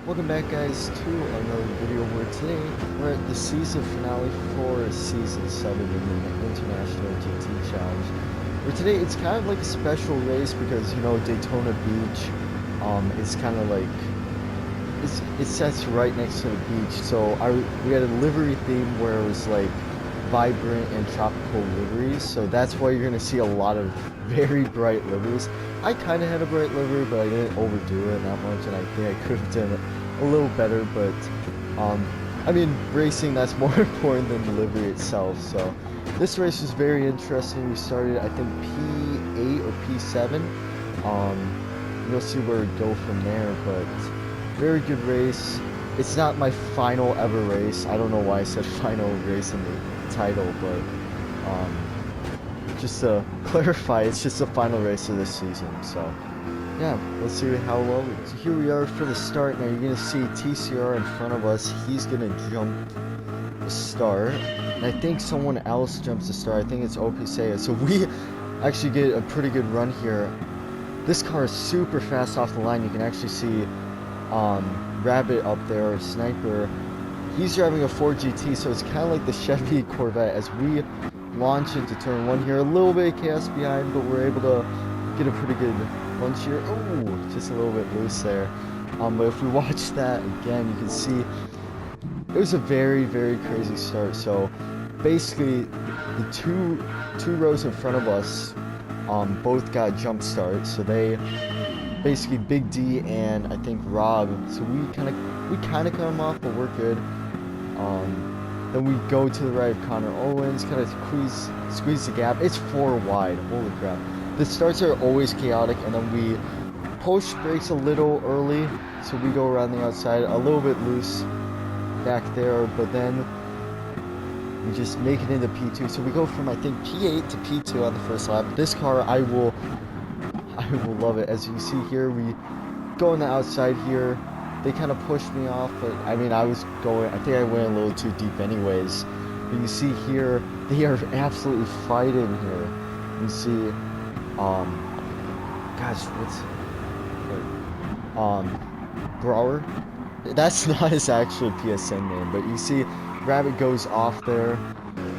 Welcome back guys to another video where today we're at the season finale for season 7 in the International GT Challenge. Where today it's kind of like a special race because, you know, Daytona Beach, it's kind of like, it sets right next to the beach. So we had a livery theme where it was like vibrant and tropical liveries. So that's why you're going to see a lot of very bright liveries. I kind of had a bright livery, but I didn't overdo it that much, and I think I could have done it a little better. But I mean, racing, that's more important than the livery itself. So this race was very interesting. We started, I think, P8 or P7. You'll see where we go from there, but very good race. It's not my final ever race. I don't know why I said final race in the title, but just to clarify, it's just the final race of this season. So yeah, let's see how well we do. So here we are for the start. Now you're gonna see TCR in front of us. He's gonna jump the start, and I think someone else jumps the start. I think it's OPSEA. So we actually get a pretty good run here. This car is super fast off the line. You can actually see Rabbit up there, or Sniper. He's driving a Ford GT, so it's kind of like the Chevy Corvette. As we launch into turn 1 here, a little bit of chaos behind, but we're able to get a pretty good lunge here. Oh, just a little bit loose there. But if we watch that again, you can see it was a very, very crazy start. So basically, the two rows in front of us both got jump starts. So they basically Big D and I think Rob. So we kind of cut them off, but we're good. Then we go to the right of Connor Owens, kind of squeeze the gap. It's 4 wide. Holy crap! The starts are always chaotic, and then we push brakes a little early, so we go around the outside, a little bit loose back there, but then we just make it into P2. So we go from, I think, P8 to P2 on the first lap. This car, I will love it. As you can see here, we go on the outside here. They kind of pushed me off, but I mean, I think I went a little too deep anyways. But you see here, they are absolutely fighting here. You see, gosh, Brower? That's not his actual PSN name, but you see Rabbit goes off there.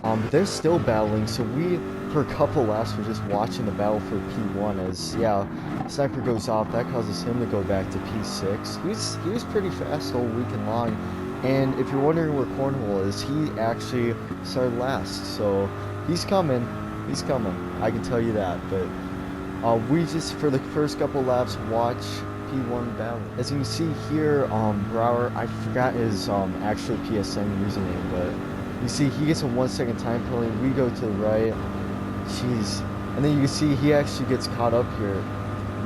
But they're still battling, so we, for a couple laps, we're just watching the battle for P1 as, yeah, Sniper goes off. That causes him to go back to P6. He was pretty fast all weekend long, and if you're wondering where Cornhole is, he actually started last, so he's coming, I can tell you that. But we just, for the first couple laps, watch P1 battle. As you can see here, Brower, I forgot his actual PSN username, but you see he gets a 1 second time penalty. We go to the right. Jeez. And then you can see he actually gets caught up here.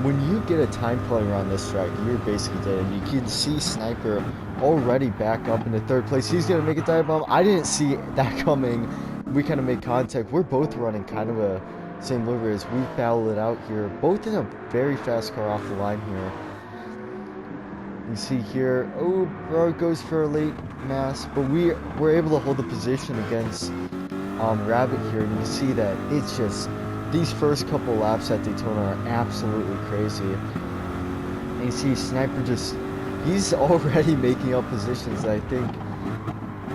When you get a time penalty around this track, you're basically dead. And you can see Sniper already back up into 3rd place. He's going to make a dive bomb. I didn't see that coming. We kind of made contact. We're both running kind of a same livery as we battle it out here. Both in a very fast car off the line here. You see here, oh, bro goes for a late mass, but we were able to hold the position against Rabbit here, and you see that it's just, these first couple laps at Daytona are absolutely crazy. And you see Sniper he's already making up positions. I think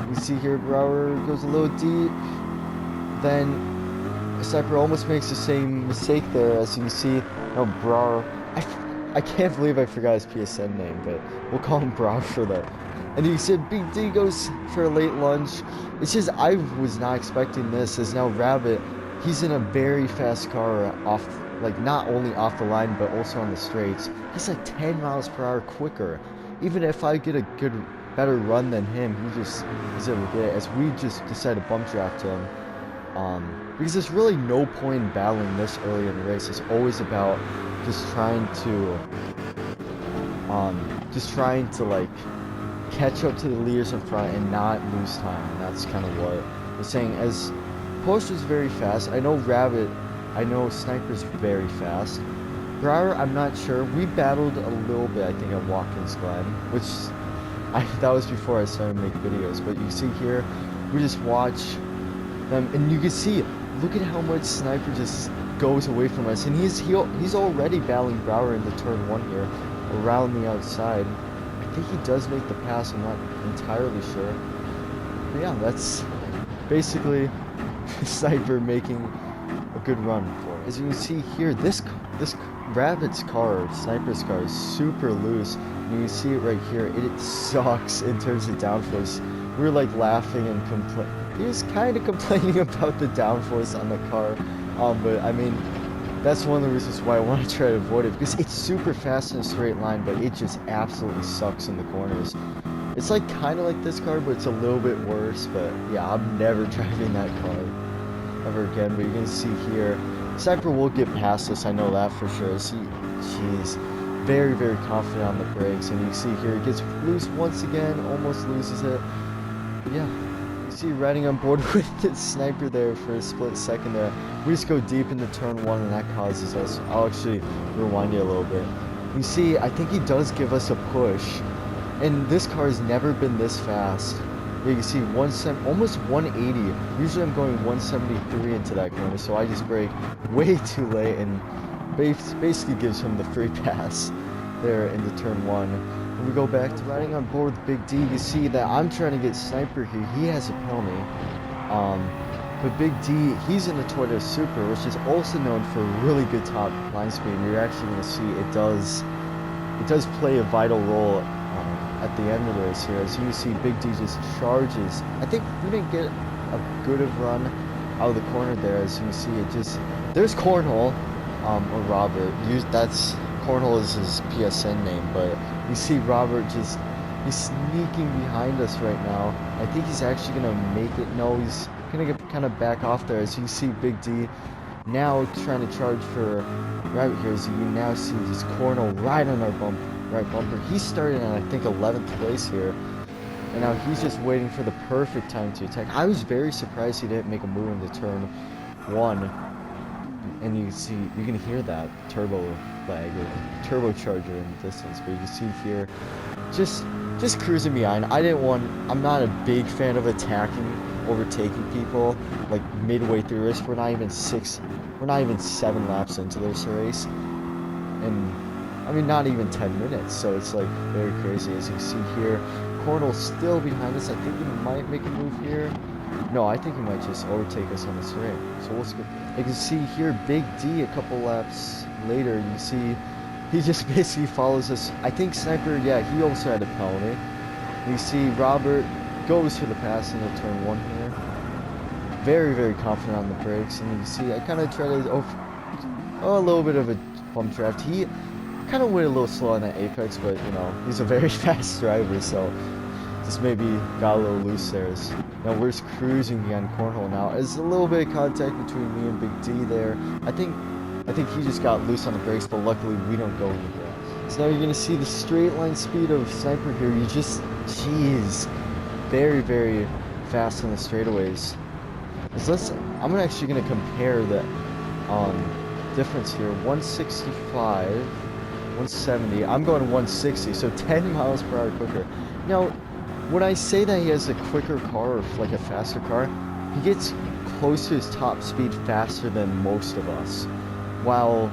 you see here Brower goes a little deep, then Sniper almost makes the same mistake there. As you can see, no, Brower, I can't believe I forgot his PSN name, but we'll call him Brown for that. And you said Big D goes for a late lunge. It's just, I was not expecting this, as now Rabbit, he's in a very fast car off, like not only off the line, but also on the straights. He's like 10 miles per hour quicker. Even if I get a better run than him, he just is able to get it, as we just decided to bump draft him. Because there's really no point in battling this early in the race. It's always about just trying to like catch up to the leaders in front and not lose time. And that's kind of what we're saying. As Post was very fast. I know Sniper's very fast. Brower, I'm not sure. We battled a little bit, I think, at Watkins Glen, which that was before I started making videos. But you see here, we just watch them, and you can see, look at how much Sniper just goes away from us, and he's already battling Brower into turn 1 here, around the outside. think he does make the pass, I'm not entirely sure. But yeah, that's basically Sniper making a good run for it. As you can see here, this Rabbit's car, Sniper's car, is super loose. And you can see it right here. It sucks in terms of downforce. We were like laughing and he was kind of complaining about the downforce on the car. But I mean, that's one of the reasons why I want to try to avoid it, because it's super fast in a straight line, but it just absolutely sucks in the corners. It's like kind of like this car, but it's a little bit worse. But yeah, I'm never driving that car ever again. But you're gonna see here, Sniper will get past us, I know that for sure. She's very, very confident on the brakes, and you see here, it gets loose once again, almost loses it. But yeah, you see riding on board with the Sniper there for a split second there. We just go deep into turn 1, and that causes us, I'll actually rewind it a little bit. You see, I think he does give us a push, and this car has never been this fast. Yeah, you can see almost 180. Usually I'm going 173 into that corner, so I just brake way too late and basically gives him the free pass there into turn 1. When we go back to riding on board with Big D, you see that I'm trying to get Sniper here. He has a penalty. But Big D, he's in the Toyota Supra, which is also known for really good top line speed. You're actually going to see it does play a vital role at the end of the race here. As you see, Big D just charges. I think we didn't get a good of run out of the corner there. As you see, there's Cornhole, or Robert. Cornhole is his PSN name, but you see Robert he's sneaking behind us right now. I think he's actually gonna make it. No, he's gonna get kind of back off there. As you see, Big D now trying to charge for Rabbit here. As you now see this Cornhole right on our right bumper. He's starting at, I think, 11th place here, and now he's just waiting for the perfect time to attack. I was very surprised he didn't make a move into turn 1, and you see, you can hear that turbo lag or turbocharger in the distance, but you can see here, just cruising behind. I'm not a big fan of overtaking people like midway through this. We're not even 7 laps into this race, and I mean, not even 10 minutes, so it's like very crazy. As you see here, Cornell's still behind us. I think he might make a move here. No, I think he might just overtake us on the straight. So we'll skip. You can see here, Big D a couple laps later, you see he just basically follows us. I think Sniper, yeah, he also had a penalty. You see Robert goes for the pass into turn 1 here. Very, very confident on the brakes, and you can see I kind of tried to a little bit of a bump draft. He kind of went a little slow on that apex, but you know, he's a very fast driver, so just maybe got a little loose there. Now we're just cruising behind Cornhole now. There's a little bit of contact between me and Big D there. I think he just got loose on the brakes, but luckily we don't go anywhere. So now you're gonna see the straight line speed of Sniper here. Jeez, very, very fast on the straightaways. I'm actually gonna compare the difference here. 165, 170. I'm going 160, so 10 miles per hour quicker. Now, when I say that he has a quicker car, or like a faster car, he gets close to his top speed faster than most of us. While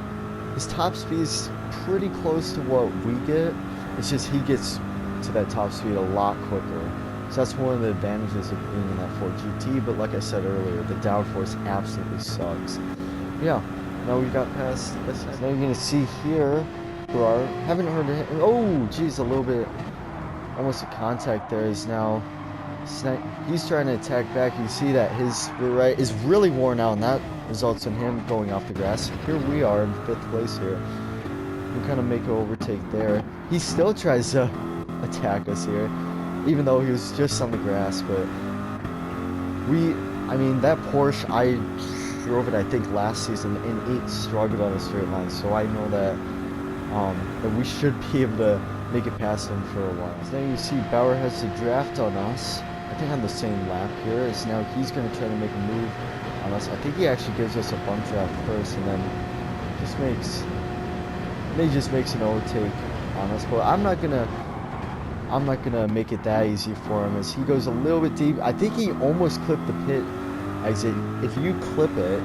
his top speed is pretty close to what we get, it's just he gets to that top speed a lot quicker. So that's one of the advantages of being in that Ford GT, but like I said earlier, the downforce absolutely sucks. Yeah, now we got past this. Now you're gonna see here, haven't heard of him. Oh, geez, a little bit, almost a contact there. He's trying to attack back. You see that his rear right is really worn out, and that results in him going off the grass. Here we are in 5th place here. We kind of make an overtake there. He still tries to attack us here, even though he was just on the grass. But I mean, that Porsche, I drove it I think last season, and it struggled on a straight line. So I know that we should be able to make it past him for a while. So now you see Bauer has the draft on us. I think on the same lap here. Is now he's going to try to make a move on us. I think he actually gives us a bump draft first, and then just makes an overtake on us. But I'm not gonna make it that easy for him, as he goes a little bit deep. I think he almost clipped the pit exit. If you clip it,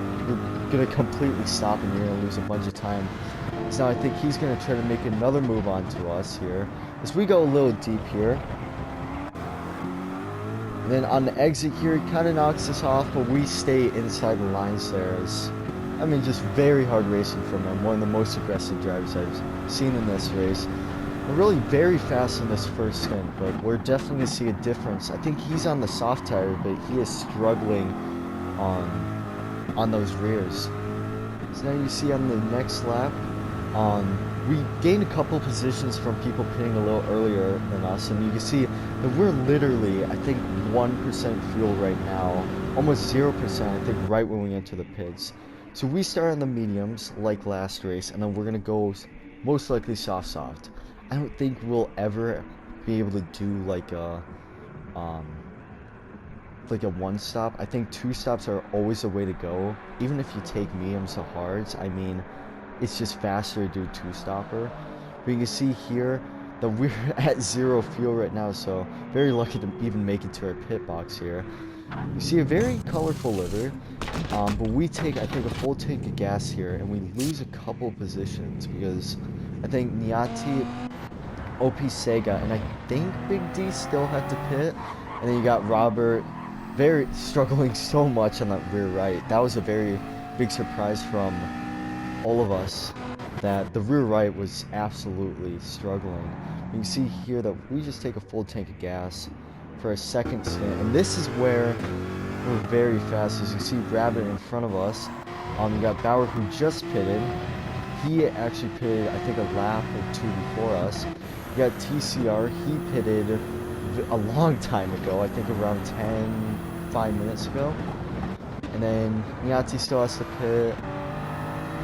gonna completely stop and you're gonna lose a bunch of time. So now I think he's gonna try to make another move onto us here. As we go a little deep here. And then on the exit here, he kind of knocks us off, but we stay inside the lines there. I mean, just very hard racing from him. One of the most aggressive drivers I've seen in this race. We're really very fast in this first stint, but we're definitely going to see a difference. I think he's on the soft tire, but he is struggling on those rears. So now you see on the next lap, we gained a couple positions from people pitting a little earlier than us, and you can see that we're literally, I think, 1% fuel right now, almost 0%, I think, right when we enter the pits. So we start on the mediums, like last race, and then we're going to go most likely soft. I don't think we'll ever be able to do like a one stop. I think 2 stops are always the way to go. Even if you take mediums to hards, I mean, it's just faster to do 2-stopper. But you can see here that we're at 0 fuel right now, so very lucky to even make it to our pit box here. You see a very colorful liver, but we take, I think, a full tank of gas here, and we lose a couple positions because I think Niati, OP Sega, and I think Big D still had to pit, and then you got Robert very struggling so much on that rear right. That was a very big surprise from all of us, that the rear right was absolutely struggling. You can see here that we just take a full tank of gas for a second stint, and this is where we're very fast. As you see Rabbit in front of us, you got Bauer who just pitted. He actually pitted, I think, a lap or 2 before us. You got TCR, he pitted a long time ago, I think around 5 minutes ago. And then Niati still has to pit.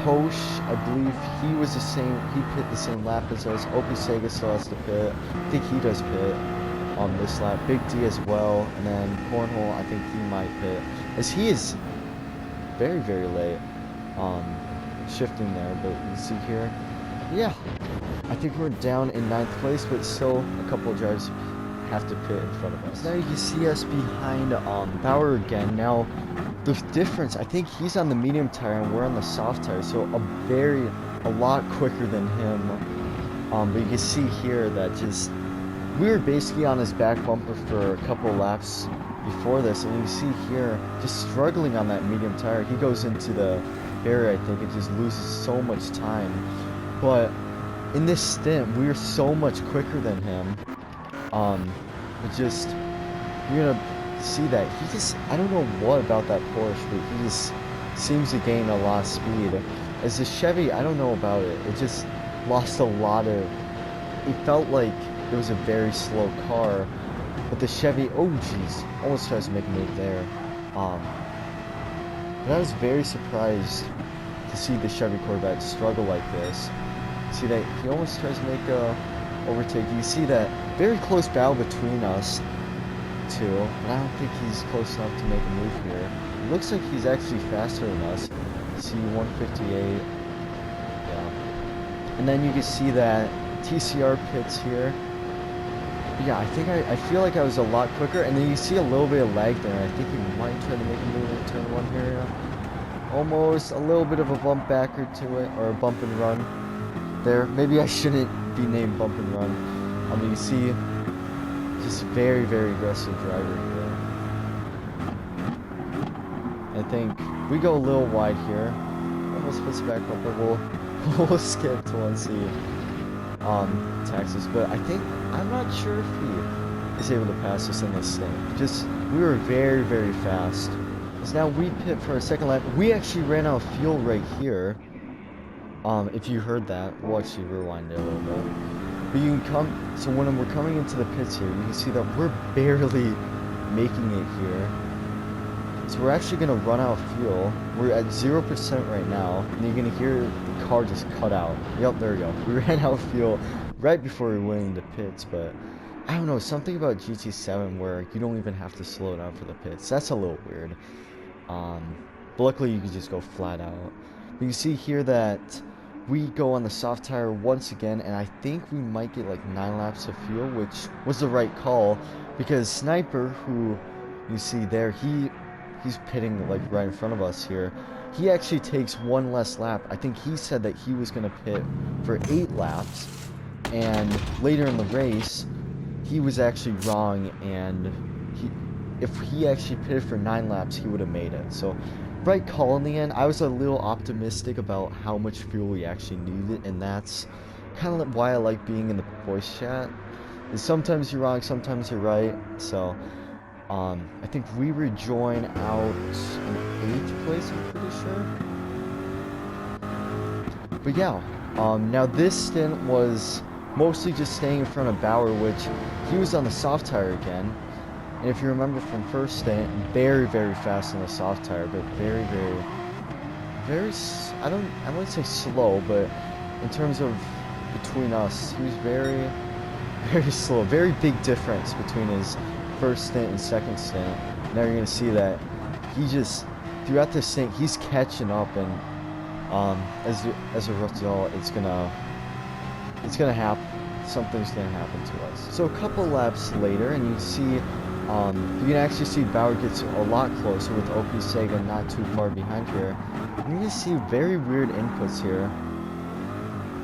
Posh, I believe he was the same, he pit the same lap as us. OP Sega still has to pit. I think he does pit on this lap. Big D as well. And then Cornhole, I think he might pit, as he is very, very late shifting there. But you see here, yeah, I think we're down in 9th place, but still a couple of drivers have to pit in front of us. Now you can see us behind Bauer again. Now the difference, I think he's on the medium tire and we're on the soft tire, so a lot quicker than him. But you can see here that just, we were basically on his back bumper for a couple of laps before this, and you see here, just struggling on that medium tire. He goes into the barrier, I think, and just loses so much time. But in this stint, we were so much quicker than him. You're gonna see that he just, I don't know what about that Porsche, but he just seems to gain a lot of speed. As the Chevy, I don't know about it, it just lost a lot of, it felt like it was a very slow car, but the Chevy, oh jeez, almost tries to make a move there. But I was very surprised to see the Chevy Corvette struggle like this. See that he almost tries to make a overtake. You see that very close battle between us two, and I don't think he's close enough to make a move here. It looks like he's actually faster than us. See 158. Yeah. And then you can see that TCR pits here. But yeah, I feel like I was a lot quicker, and then you see a little bit of lag there. I think he might try to make a move in turn 1 here. Yeah. Almost a little bit of a bump backward to it, or a bump and run there. Maybe I shouldn't be named bump and run. You see just very, very aggressive driver here. I think we go a little wide here. Almost puts back up, but we'll skip to 1C taxes. But I think, I'm not sure if he is able to pass us in this thing. Just, we were very, very fast. So now we pit for a second lap. We actually ran out of fuel right here. If you heard that, we'll actually rewind it a little bit. But you can come, so when we're coming into the pits here, you can see that we're barely making it here. So we're actually going to run out of fuel. We're at 0% right now, and you're going to hear the car just cut out. Yep, there we go. We ran out of fuel right before we went into pits, but I don't know, something about GT7 where you don't even have to slow down for the pits. That's a little weird. But luckily you can just go flat out. But you see here that we go on the soft tire once again, and I think we might get like 9 laps of fuel, which was the right call, because Sniper, who you see there, he's pitting like right in front of us here. he actually takes one less lap. I think he said that he was going to pit for 8 laps, and later in the race, he was actually wrong, and if he actually pitted for 9 laps, he would have made it. So, right call in the end. I was a little optimistic about how much fuel we actually needed, and that's kind of why I like being in the voice chat. Is sometimes you're wrong, sometimes you're right. So, I think we rejoin out in 8th place, I'm pretty sure. But yeah, now this stint was mostly just staying in front of Bauer, which he was on the soft tire again. And if you remember from first stint, very, very fast on the soft tire, but very, I wouldn't say slow, but in terms of between us, he was very, very slow. Very big difference between his first stint and second stint. Now you're gonna see that he just throughout this stint he's catching up, and as a result, it's gonna happen. Something's gonna happen to us. So a couple laps later, and you see, you can actually see Bauer gets a lot closer with OP Sega not too far behind here. And you can see very weird inputs here.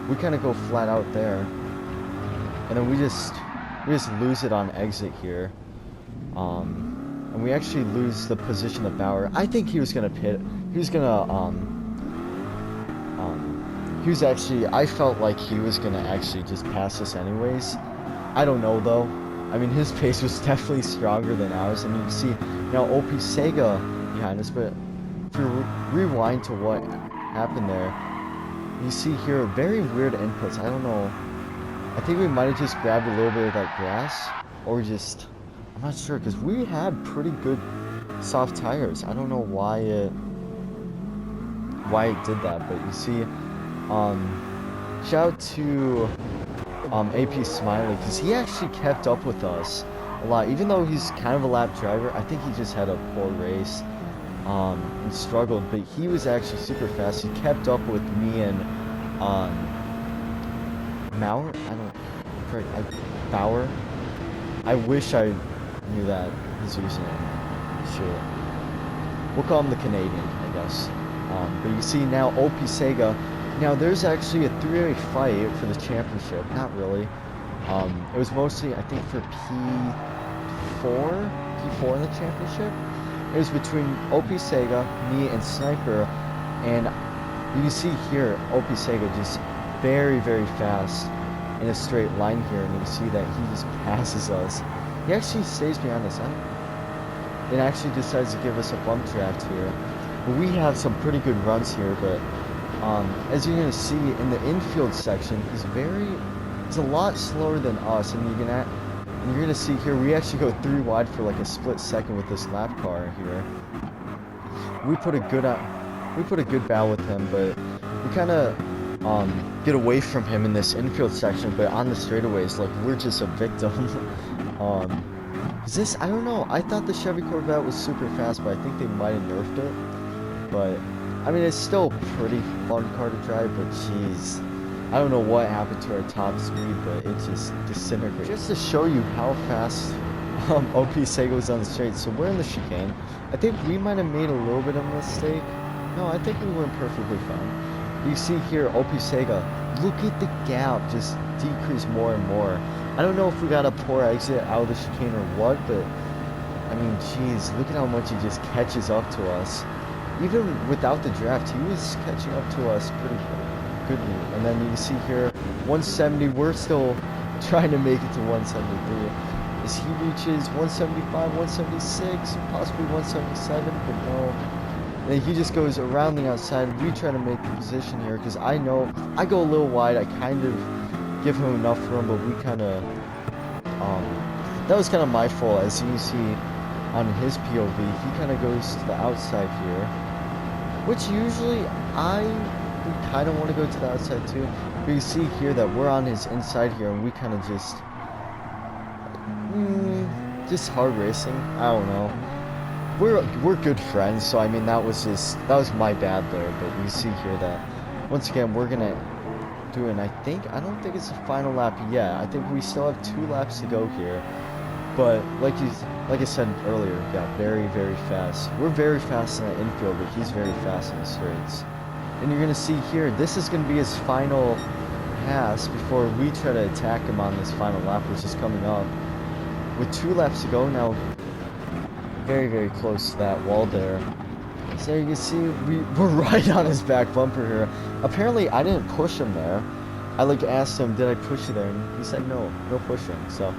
We kind of go flat out there, and then we just lose it on exit here. And we actually lose the position of Bauer. I think he was gonna pit. He was gonna he was actually, I felt like he was gonna actually just pass us anyways. I don't know though. I mean, his pace was definitely stronger than ours, and you can see now OP Sega behind us. But if you rewind to what happened there, you see here very weird inputs. I don't know. I think we might have just grabbed a little bit of that grass, or just, I'm not sure, because we had pretty good soft tires. I don't know why it did that, but you see, shout out to AP Smiley, because he actually kept up with us a lot. Even though he's kind of a lap driver, I think he just had a poor race and struggled, but he was actually super fast. He kept up with me and Mauer? Bauer? I wish I knew that, his username. Sure. We'll call him the Canadian, I guess. But you see now OP Sega. Now there's actually a 3-way fight for the championship. Not really. It was mostly, I think, for P4 in the championship. It was between OP Sega, me, and Sniper, and you can see here OP Sega just very, very fast in a straight line here, and you can see that he just passes us. He actually stays behind us, and actually decides to give us a bump draft here. But we have some pretty good runs here, but as you're gonna see in the infield section, he's a lot slower than us, and you're gonna see here we actually go 3 wide for like a split second with this lap car here. We put a good battle with him, but we kind of get away from him in this infield section. But on the straightaways, like, we're just a victim. I don't know. I thought the Chevy Corvette was super fast, but I think they might have nerfed it. But I mean, it's still a pretty fun car to drive. But jeez, I don't know what happened to our top speed, but it just disintegrated. Just to show you how fast OP Sega was on the straight. So we're in the chicane. I think we might have made a little bit of a mistake. No, I think we went perfectly fine. You see here, OP Sega, look at the gap just decrease more and more. I don't know if we got a poor exit out of the chicane or what, but I mean, jeez, look at how much he just catches up to us. Even without the draft, he was catching up to us pretty good. And then you can see here, 170, we're still trying to make it to 173. As he reaches 175, 176, possibly 177, but no. And then he just goes around the outside. We try to make the position here, because I know I go a little wide. I kind of give him enough room, but we kind of, that was kind of my fault. As you see on his POV, he kind of goes to the outside here, which usually we kind of want to go to the outside too. But you see here that we're on his inside here, and we kind of just hard racing. I don't know. We're good friends, so I mean that was my bad there. But you see here that once again we're gonna do it. And I don't think it's the final lap yet. I think we still have 2 laps to go here. But like I said earlier, yeah, very, very fast. We're very fast in the infield, but he's very fast in the straights. And you're gonna see here, this is gonna be his final pass before we try to attack him on this final lap, which is coming up. With 2 laps to go now, very, very close to that wall there. So you can see we're right on his back bumper here. Apparently I didn't push him there. I like asked him, did I push you there? And he said no pushing. So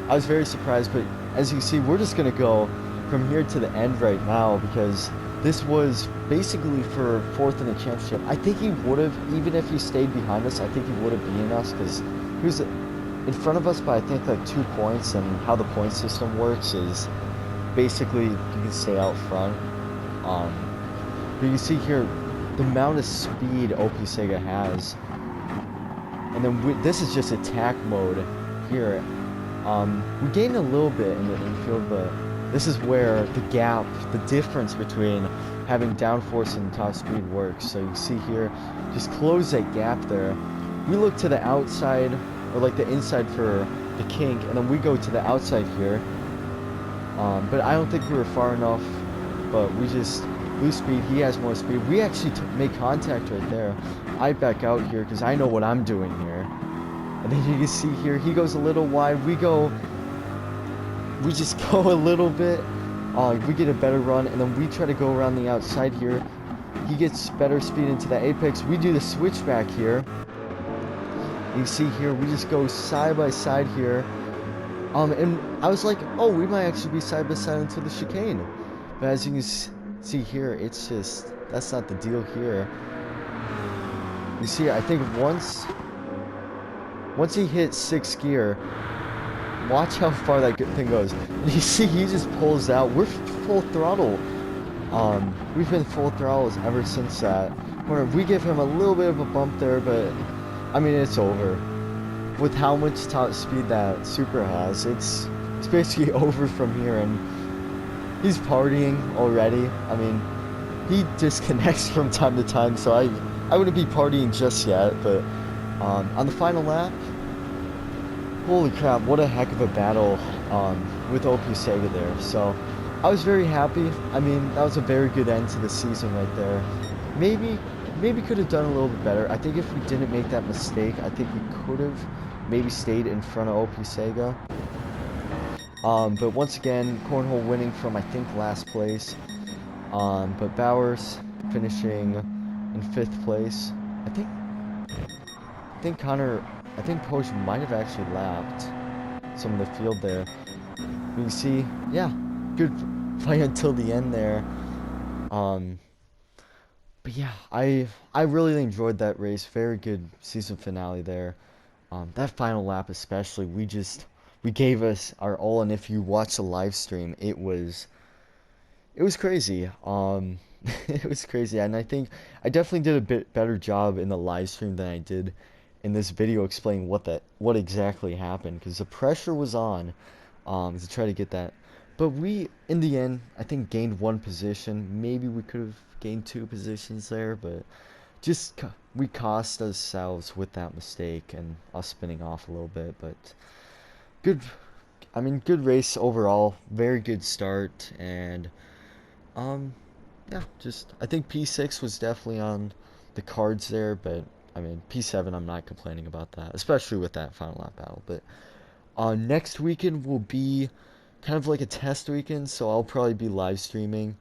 I was very surprised, but as you can see, we're just gonna go from here to the end right now because this was basically for 4th in the championship. I think he would have, even if he stayed behind us, I think he would have beaten us because he was in front of us by I think like 2 points, and how the point system works is basically you can stay out front. But you see here the amount of speed OP Sega has, and then this is just attack mode here. We gained a little bit in the infield, but this is where the gap, the difference between having downforce and top speed works. So you see here, just close that gap there. We look to the outside, or like the inside for the kink, and then we go to the outside here. But I don't think we were far enough, but we just lose speed. He has more speed. We actually make contact right there. I back out here because I know what I'm doing here. And then you can see here, he goes a little wide. We just go a little bit. We get a better run, and then we try to go around the outside here. He gets better speed into the apex. We do the switchback here. You see here, we just go side by side here. And I was like, oh, we might actually be side by side until the chicane. But as you can see here, it's just, that's not the deal here. You see, I think once he hits 6th gear, watch how far that thing goes. And you see, he just pulls out. We're full throttle. We've been full throttles ever since that. We give him a little bit of a bump there, but I mean, it's over. With how much top speed that Supra has, it's basically over from here, and he's partying already. I mean, he disconnects from time to time, so I wouldn't be partying just yet, but on the final lap, holy crap, what a heck of a battle with OP Sega there. So I was very happy. I mean, that was a very good end to the season right there. Maybe could have done a little bit better. I think if we didn't make that mistake, I think we could have maybe stayed in front of OP Sega. But once again, Cornhole winning from, I think, last place. But Bowers finishing in 5th place. I think Posh might have actually lapped some of the field there. You can see, yeah, good fight until the end there. But yeah, I really enjoyed that race. Very good season finale there. That final lap especially, we gave us our all, and if you watch the live stream, it was crazy. It was crazy, and I think I definitely did a bit better job in the live stream than I did in this video explaining what exactly happened, because the pressure was on to try to get that. But we, in the end, I think gained 1 position. Maybe we could have gained 2 positions there, but just we cost ourselves with that mistake and us spinning off a little bit. But good race overall. Very good start, and yeah, just I think P6 was definitely on the cards there, but I mean P7, I'm not complaining about that, especially with that final lap battle. But next weekend will be kind of like a test weekend, so I'll probably be live streaming.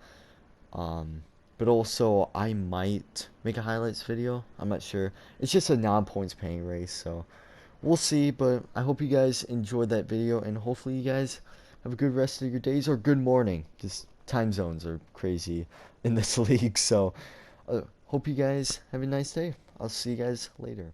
But also I might make a highlights video. I'm not sure. It's just a non-points paying race, so we'll see. But I hope you guys enjoyed that video, and hopefully you guys have a good rest of your days, or good morning. Just time zones are crazy in this league, so hope you guys have a nice day. I'll see you guys later.